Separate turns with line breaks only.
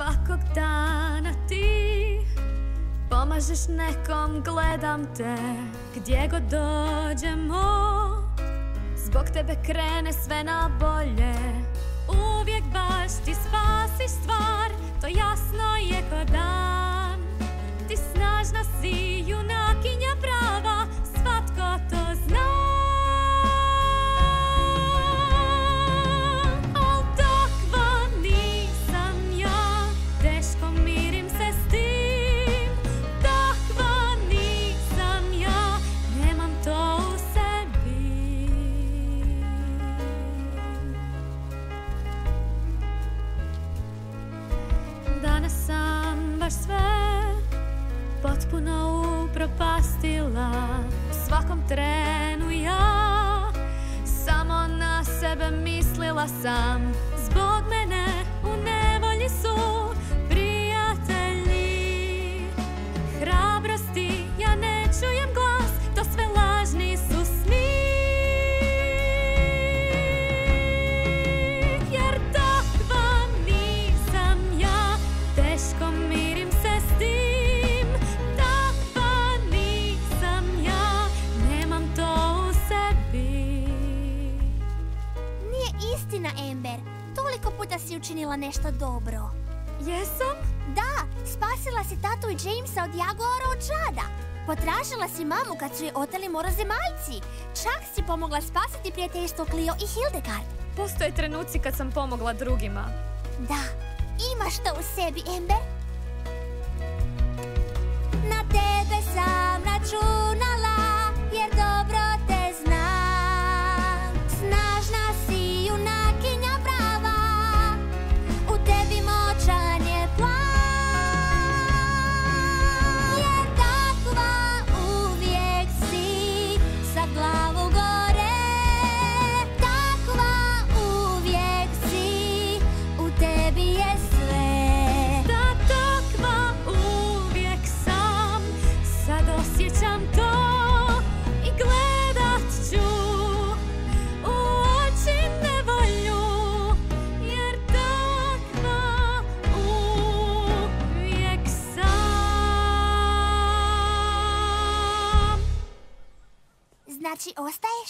Svakog dana ti pomažeš nekom, gledam te gdje god dođemo. Zbog tebe krene sve na bolje, uvijek baš ti spasiš stvar, to jasno je ko dan. Ti snažna si, junakinja prava, svatko to zna. Al takva nisam ja, teško mirim se s tim. Takva nisam ja, nemam to u sebi. Danas sam baš sve potpuno upropastila. U svakom trenu ja samo na sebe mislila sam. Zbog mene u nevolji su prijatelji. Hrabrosti ja ne čujem glas, to sve lažni su sni. Jer takva nisam ja, teško mirim se s tim. Takva nisam ja, nemam to u sebi.
Nije istina, Amber. Toliko puta si učinila nešto dobro.
Jesam?
Da, spasila si tatu i Jamesa od Jaguara od Jada. Potražila si mamu kad su je oteli morozemaljci. Čak si pomogla spasiti prijateljstvo Cleo i Hildegard.
Postoje trenuci kad sam pomogla drugima.
Da, imaš to u sebi, Amber. Na tebe sam računala, jer dobro te znam. Snažna si, junakinja prava, u tebi moćan je plan. Jer takva uvijek si, sa glavu gore. Takva uvijek si, u tebi je sve.
Da, takva uvijek sam, sad osjećam to i gledat ću u oči nevolju. Jer takva uvijek sam.
Znači, ostaješ?